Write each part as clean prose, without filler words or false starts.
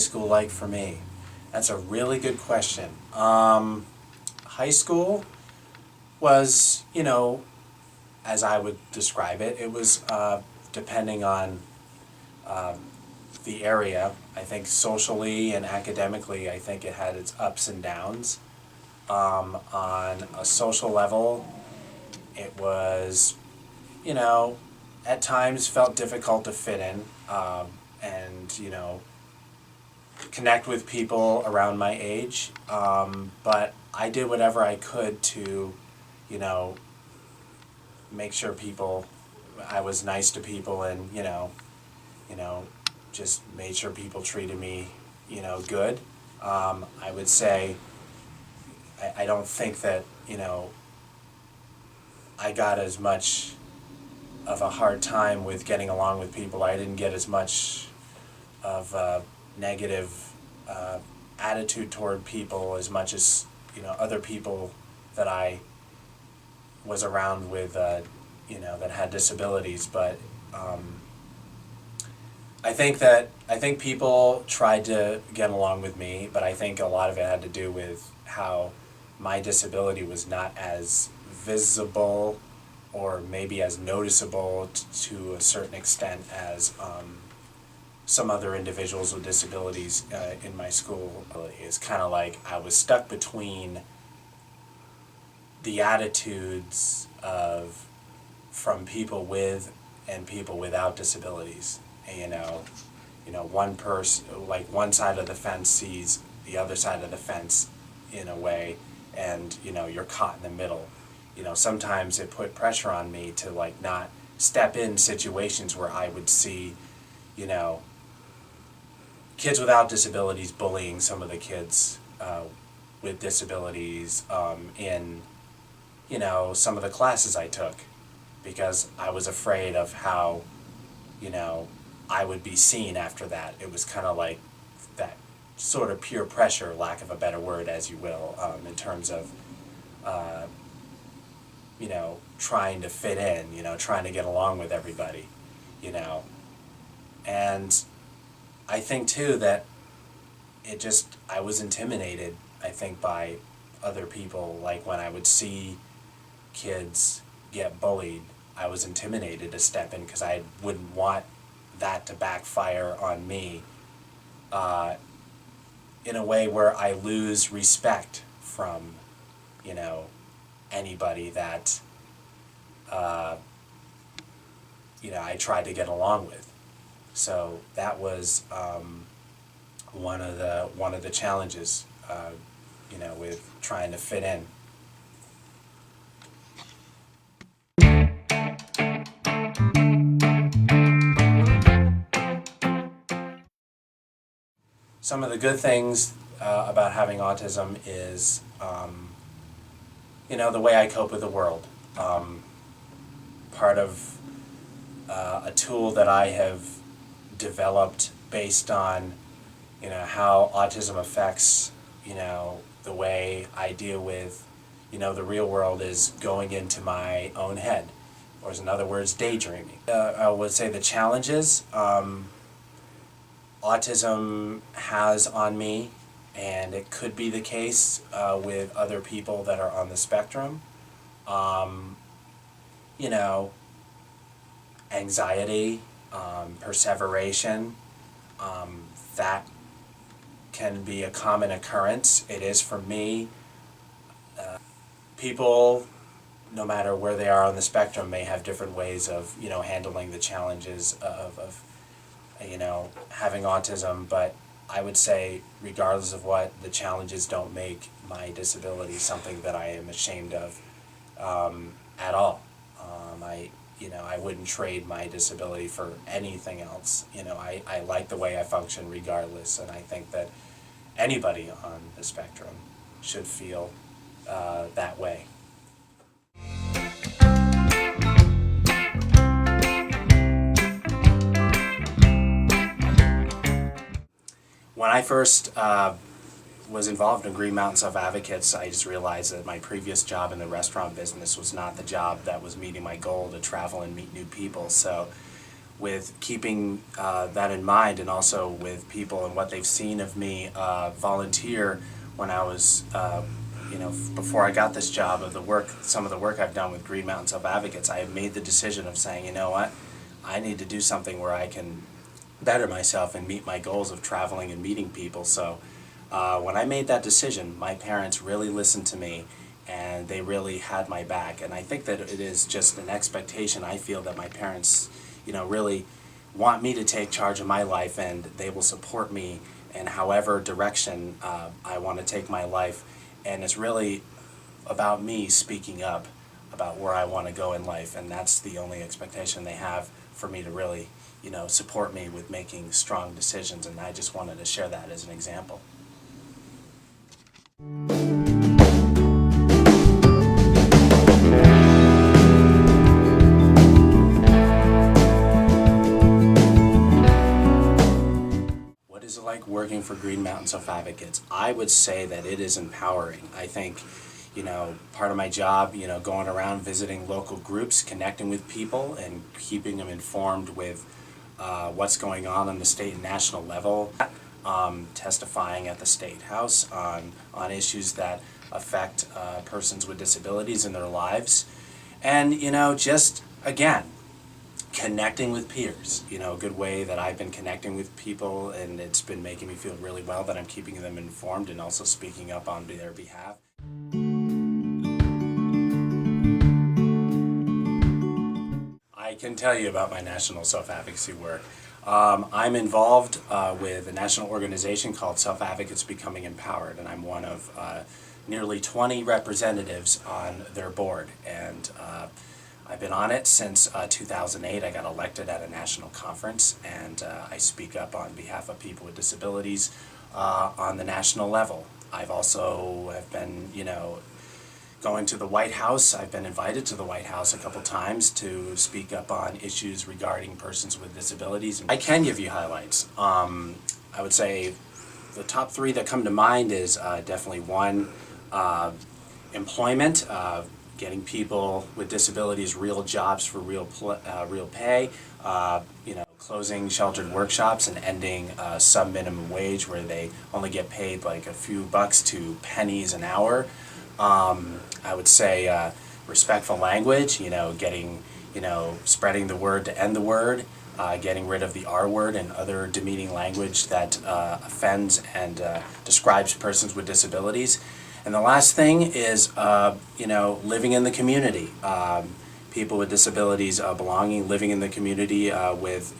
school like for me? That's a really good question. High school was, as I would describe it, it was depending on the area. I think socially and academically, I think it had its ups and downs. On a social level, it was, at times felt difficult to fit in and, connect with people around my age. But I did whatever I could to, make sure I was nice to people and, just made sure people treated me, good. I would say I don't think that, I got as much of a hard time with getting along with people. I didn't get as much of a negative attitude toward people as much as, other people that I was around with, that had disabilities. But I think people tried to get along with me, but I think a lot of it had to do with how my disability was not as visible or maybe as noticeable to a certain extent as some other individuals with disabilities in my school. It's kind of like I was stuck between the attitudes from people with and people without disabilities. One person, like one side of the fence sees the other side of the fence in a way, and you're caught in the middle. Sometimes it put pressure on me to not step in situations where I would see, kids without disabilities bullying some of the kids with disabilities in, some of the classes I took, because I was afraid of how, I would be seen after that. It was kind of like that sort of peer pressure, lack of a better word, as you will, in terms of, trying to fit in, trying to get along with everybody, And I think, too, that I was intimidated, I think, by other people. Like, when I would see kids get bullied, I was intimidated to step in because I wouldn't want that to backfire on me in a way where I lose respect from, anybody that, I tried to get along with. So that was one of the challenges, with trying to fit in. Some of the good things about having autism is, the way I cope with the world. Part of a tool that I have developed based on, how autism affects, the way I deal with, the real world is going into my own head, or in other words, daydreaming. I would say the challenges autism has on me, and it could be the case with other people that are on the spectrum. Anxiety, perseveration, that can be a common occurrence. It is for me. People, no matter where they are on the spectrum, may have different ways of, handling the challenges of having autism, but I would say, regardless of what, the challenges don't make my disability something that I am ashamed of at all. I wouldn't trade my disability for anything else. I like the way I function regardless, and I think that anybody on the spectrum should feel that way. When I first was involved in Green Mountain Self-Advocates, I just realized that my previous job in the restaurant business was not the job that was meeting my goal to travel and meet new people. So with keeping that in mind, and also with people and what they've seen of me volunteer when I was, before I got this job, of some of the work I've done with Green Mountain Self-Advocates, I have made the decision of saying, you know what, I need to do something where I can better myself and meet my goals of traveling and meeting people. So when I made that decision, my parents really listened to me, and they really had my back. And I think that it is just an expectation I feel that my parents, really want me to take charge of my life, and they will support me in however direction I want to take my life. And it's really about me speaking up about where I want to go in life, and that's the only expectation they have for me to really, support me with making strong decisions. And I just wanted to share that as an example. What is it like working for Green Mountain Self-Advocates? I would say that it is empowering. I think, part of my job, going around visiting local groups, connecting with people, and keeping them informed with what's going on the state and national level, testifying at the State House on issues that affect persons with disabilities in their lives, and just again, connecting with peers. A good way that I've been connecting with people, and it's been making me feel really well that I'm keeping them informed and also speaking up on their behalf. I can tell you about my national self-advocacy work. I'm involved with a national organization called Self-Advocates Becoming Empowered, and I'm one of nearly 20 representatives on their board. And I've been on it since 2008. I got elected at a national conference, and I speak up on behalf of people with disabilities on the national level. I've been, going to the White House. I've been invited to the White House a couple times to speak up on issues regarding persons with disabilities. I can give you highlights. I would say the top three that come to mind is definitely one, employment, getting people with disabilities real jobs for real pay, closing sheltered workshops and ending sub-minimum wage, where they only get paid like a few bucks to pennies an hour. I would say respectful language, spreading the word to end the word, getting rid of the R word and other demeaning language that offends and describes persons with disabilities. And the last thing is, living in the community. People with disabilities living in the community with,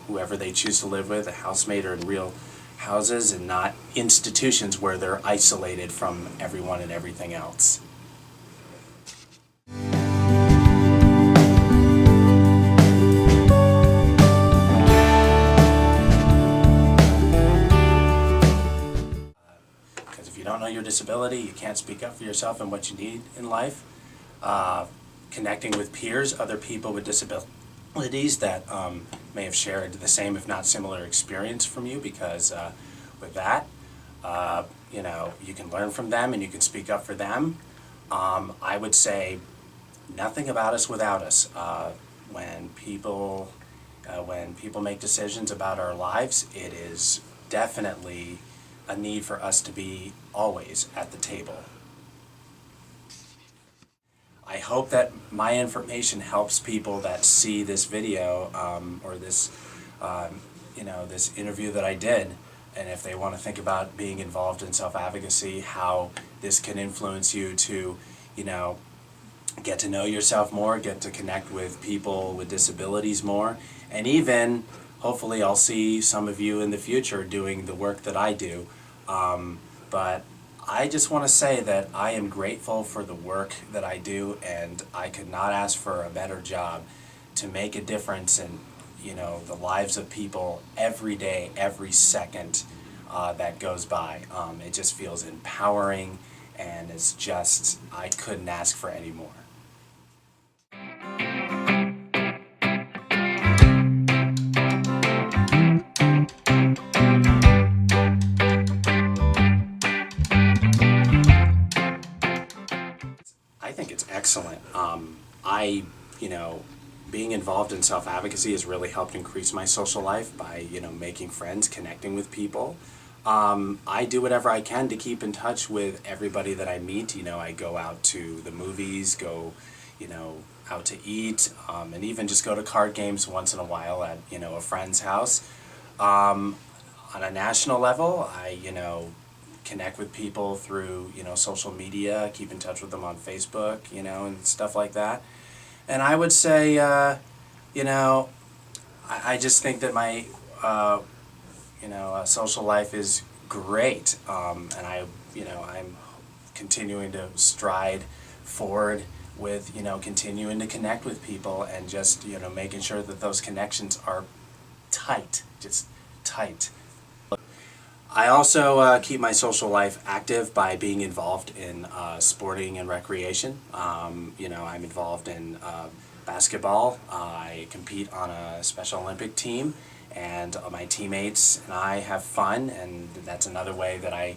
whoever they choose to live with, a housemate or in real houses, and not institutions where they're isolated from everyone and everything else. Because if you don't know your disability, you can't speak up for yourself and what you need in life. Connecting with peers, other people with disabilities that may have shared the same, if not similar, experience from you, because with that, you can learn from them and you can speak up for them. I would say nothing about us without us. When people make decisions about our lives, it is definitely a need for us to be always at the table. I hope that my information helps people that see this video or this, this interview that I did, and if they want to think about being involved in self-advocacy, how this can influence you to, get to know yourself more, get to connect with people with disabilities more, and even, hopefully, I'll see some of you in the future doing the work that I do. But I just want to say that I am grateful for the work that I do, and I could not ask for a better job to make a difference in, the lives of people every day, every second that goes by. It just feels empowering, and it's just, I couldn't ask for any more. I think it's excellent. I being involved in self-advocacy has really helped increase my social life by, making friends, connecting with people. I do whatever I can to keep in touch with everybody that I meet. I go out to the movies, go, out to eat, and even just go to card games once in a while at, a friend's house. On a national level, I, connect with people through, social media, keep in touch with them on Facebook, and stuff like that. And I would say, I just think that my, social life is great, and I'm continuing to stride forward with, continuing to connect with people and just, making sure that those connections are tight, just tight. I also keep my social life active by being involved in sporting and recreation. I'm involved in basketball. I compete on a Special Olympic team, and my teammates and I have fun, and that's another way that I,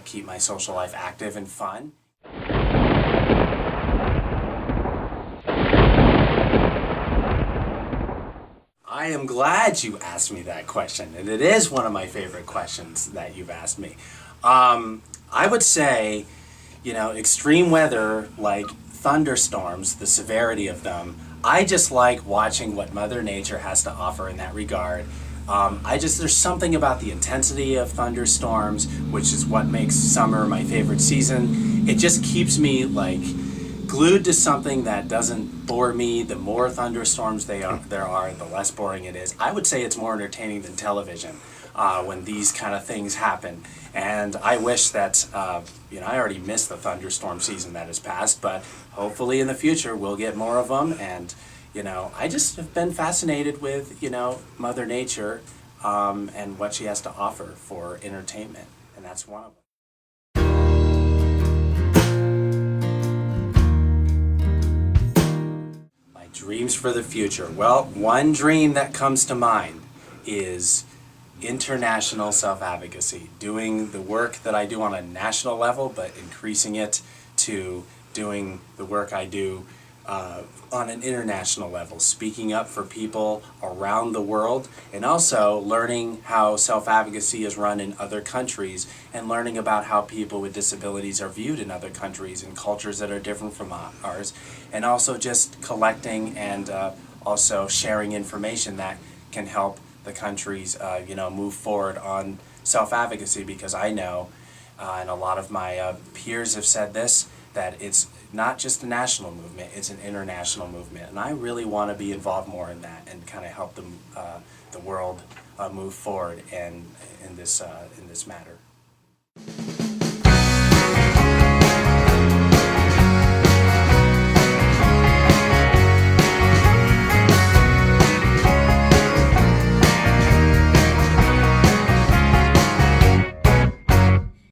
keep my social life active and fun. I am glad you asked me that question, and it is one of my favorite questions that you've asked me. I would say, extreme weather like thunderstorms, the severity of them, I just like watching what Mother Nature has to offer in that regard. There's something about the intensity of thunderstorms, which is what makes summer my favorite season. It just keeps me glued to something that doesn't bore me. The more thunderstorms there are, the less boring it is. I would say it's more entertaining than television when these kind of things happen. And I wish that, I already missed the thunderstorm season that has passed, but hopefully in the future we'll get more of them. And, I just have been fascinated with, Mother Nature and what she has to offer for entertainment. And that's one of them. Dreams for the future. Well, one dream that comes to mind is international self-advocacy, doing the work that I do on a national level, but increasing it to doing the work I do on an international level, speaking up for people around the world, and also learning how self-advocacy is run in other countries, and learning about how people with disabilities are viewed in other countries and cultures that are different from ours, and also just collecting and also sharing information that can help the countries move forward on self-advocacy, because I know, and a lot of my peers have said this, that it's not just a national movement, it's an international movement. And I really want to be involved more in that and kind of help the world move forward in this matter.